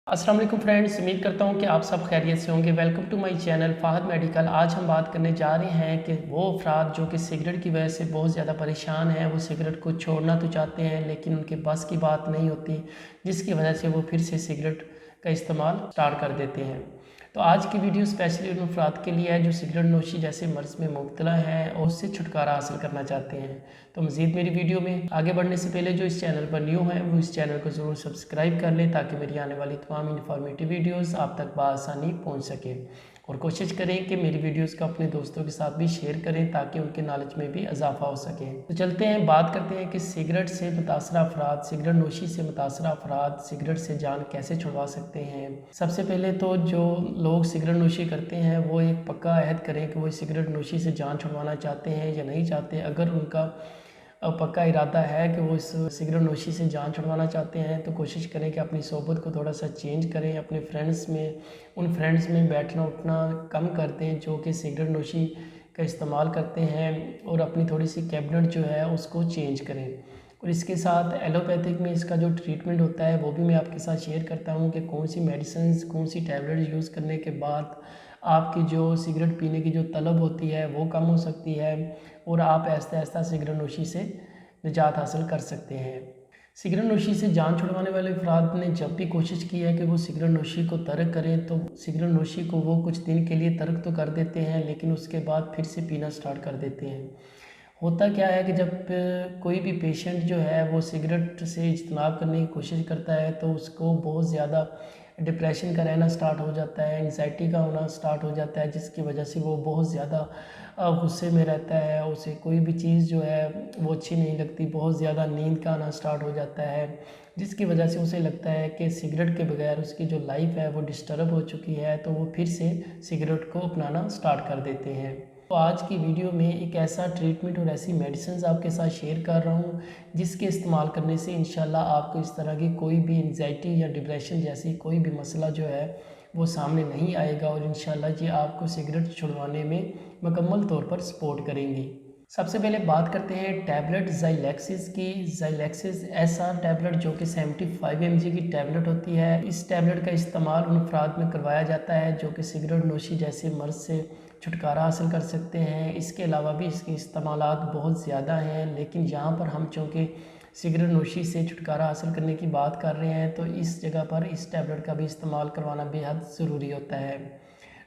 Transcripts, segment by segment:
अस्सलाम वालेकुम फ्रेंड्स, उम्मीद करता हूँ कि आप सब खैरियत से होंगे। Welcome to my channel Fahad medical. आज हम बात करने जा रहे हैं कि वो अफराद जो कि सिगरेट की वजह से बहुत ज़्यादा परेशान हैं, वो सिगरेट को छोड़ना तो चाहते हैं लेकिन उनके बस की बात नहीं होती, जिसकी वजह से वो फिर से सिगरेट का इस्तेमाल स्टार्ट कर देते हैं। तो आज की वीडियो स्पेशली उन अफराद के लिए है जो सिगरेट नोशी जैसे मर्ज़ में मुब्तला हैं और उससे छुटकारा हासिल करना चाहते हैं। तो मज़ीद मेरी वीडियो में आगे बढ़ने से पहले जो इस चैनल पर न्यू हैं वो इस चैनल को ज़रूर सब्सक्राइब कर लें ताकि मेरी आने वाली तमाम इन्फॉर्मेटिव वीडियोज़ आप तक बआसानी पहुँच सकें। और कोशिश करें कि मेरी वीडियोज़ को अपने दोस्तों के साथ भी शेयर करें ताकि उनके नॉलेज में भी इजाफा हो सके। तो चलते हैं, बात करते हैं कि सिगरेट से मुतासरा अफराद, सिगरेट नोशी से मुतासरा अफराद सिगरेट से जान कैसे छुड़वा सकते हैं। सबसे पहले तो जो लोग सिगरेट नोशी करते हैं वो एक पक्का अहद करें कि वो सिगरेट नोशी से जान छुड़वाना चाहते हैं या नहीं चाहते। अगर उनका पक्का इरादा है कि वो इस सिगरेट नोशी से जान छुड़वाना चाहते हैं तो कोशिश करें कि अपनी सोबत को थोड़ा सा चेंज करें, अपने फ्रेंड्स में उन फ्रेंड्स में बैठना उठना कम कर दें जो कि सिगरेट नोशी का इस्तेमाल करते हैं, और अपनी थोड़ी सी कैबिनेट जो है उसको चेंज करें। और इसके साथ एलोपैथिक में इसका जो ट्रीटमेंट होता है वो भी मैं आपके साथ शेयर करता हूँ कि कौन सी मेडिसिन, कौन सी टैबलेट यूज़ करने के बाद आपकी जो सिगरेट पीने की जो तलब होती है वो कम हो सकती है और आप आहिस्ता आहिस्ता सिगरेट नोशी से निजात हासिल कर सकते हैं। सिगरेट नोशी से जान छुड़वाने वाले अफराद ने जब भी कोशिश की है कि वो सिगरेट नोशी को तर्क करें तो सिगरेट नोशी को वो कुछ दिन के लिए तर्क तो कर देते हैं लेकिन उसके बाद फिर से पीना स्टार्ट कर देते हैं। होता क्या है कि जब कोई भी पेशेंट जो है वो सिगरेट से इज्तनाब करने की कोशिश करता है तो उसको बहुत ज़्यादा डिप्रेशन का रहना स्टार्ट हो जाता है, एंग्जाइटी का होना स्टार्ट हो जाता है, जिसकी वजह से वो बहुत ज़्यादा गुस्से में रहता है। उसे कोई भी चीज़ जो है वो अच्छी नहीं लगती, बहुत ज़्यादा नींद का आना स्टार्ट हो जाता है, जिसकी वजह से उसे लगता है कि सिगरेट के बगैर उसकी जो लाइफ है वो डिस्टर्ब हो चुकी है, तो वो फिर से सिगरेट को अपनाना स्टार्ट कर देते हैं। तो आज की वीडियो में एक ऐसा ट्रीटमेंट और ऐसी मेडिसिन आपके साथ शेयर कर रहा हूँ जिसके इस्तेमाल करने से इंशाल्लाह आपको इस तरह की कोई भी एंग्जाइटी या डिप्रेशन जैसी कोई भी मसला जो है वो सामने नहीं आएगा और इंशाल्लाह ये आपको सिगरेट छुड़वाने में मुकम्मल तौर पर सपोर्ट करेंगी। सबसे पहले बात करते हैं टैबलेट ज़ाइलेक्सिस की। ज़ाइलेक्सिस ऐसा टैबलेट जो कि 75 mg की टैबलेट होती है। इस टैबलेट का इस्तेमाल उन अफराद में करवाया जाता है जो कि सिगरेट नोशी जैसे मर्ज़ से छुटकारा हासिल कर सकते हैं। इसके अलावा भी इसके इस्तेमालात बहुत ज़्यादा हैं, लेकिन यहाँ पर हम चूँकि सिगरेट नोशी से छुटकारा हासिल करने की बात कर रहे हैं तो इस जगह पर इस टैबलेट का भी इस्तेमाल करवाना बेहद ज़रूरी होता है।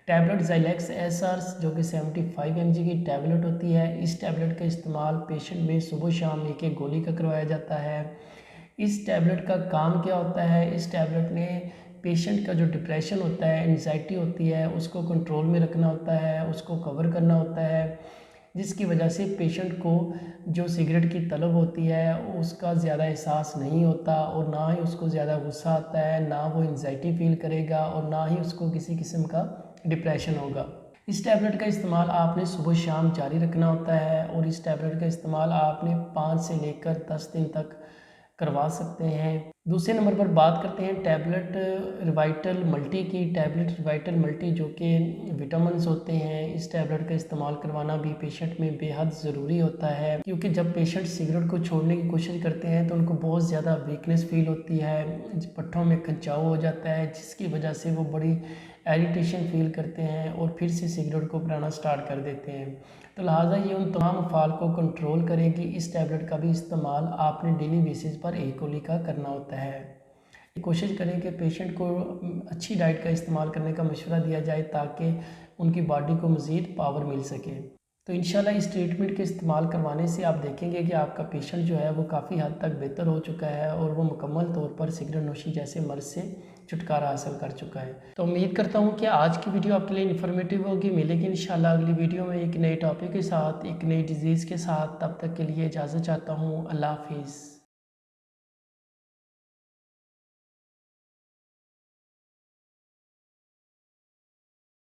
टैबलेट ज़ाइलेक्स एसआर जो कि 75 mg की टैबलेट होती है, इस टैबलेट का इस्तेमाल पेशेंट में सुबह शाम एक एक गोली का करवाया जाता है। इस टैबलेट का काम क्या होता है, इस टैबलेट ने पेशेंट का जो डिप्रेशन होता है, एंग्जाइटी होती है, उसको कंट्रोल में रखना होता है, उसको कवर करना होता है, जिसकी वजह से पेशेंट को जो सिगरेट की तलब होती है उसका ज़्यादा एहसास नहीं होता और ना ही उसको ज़्यादा गुस्सा आता है, ना वो एंग्जाइटी फील करेगा और ना ही उसको किसी किस्म का डिप्रेशन होगा। इस टैबलेट का इस्तेमाल आपने सुबह शाम जारी रखना होता है और इस टैबलेट का इस्तेमाल आपने 5 से लेकर 10 दिन तक करवा सकते हैं। दूसरे नंबर पर बात करते हैं टैबलेट रिवाइटल मल्टी की। टैबलेट रिवाइटल मल्टी जो कि विटामिन्स होते हैं, इस टैबलेट का इस्तेमाल करवाना भी पेशेंट में बेहद ज़रूरी होता है, क्योंकि जब पेशेंट सिगरेट को छोड़ने की कोशिश करते हैं तो उनको बहुत ज़्यादा वीकनेस फील होती है, पट्ठों में खिंचाव हो जाता है, जिसकी वजह से वो बड़ी एरिटेशन फील करते हैं और फिर से सिगरेट को अपनाना स्टार्ट कर देते हैं। तो लिहाजा ये उन तमाम अफ़ाल को कंट्रोल करेगी। इस टैबलेट का भी इस्तेमाल आपने डेली बेसिस पर एक गोली का करना होता है। कोशिश करें कि पेशेंट को अच्छी डाइट का इस्तेमाल करने का मशवरा दिया जाए ताकि उनकी बॉडी को मज़ीद पावर मिल सके। तो इंशाल्लाह इस ट्रीटमेंट के इस्तेमाल करवाने से आप देखेंगे कि आपका पेशेंट जो है वो काफ़ी हद तक बेहतर हो चुका है और वो मुकम्मल तौर पर सिगरेट नोशी जैसे मर्ज़ से छुटकारा हासिल कर चुका है। तो उम्मीद करता हूँ कि आज की वीडियो आपके लिए इन्फॉर्मेटिव होगी। मिलेगी इंशाल्लाह अगली वीडियो में एक नए टॉपिक के साथ, एक नई डिज़ीज़ के साथ। तब तक के लिए इजाज़त चाहता हूँ। अल्लाह हाफिज़।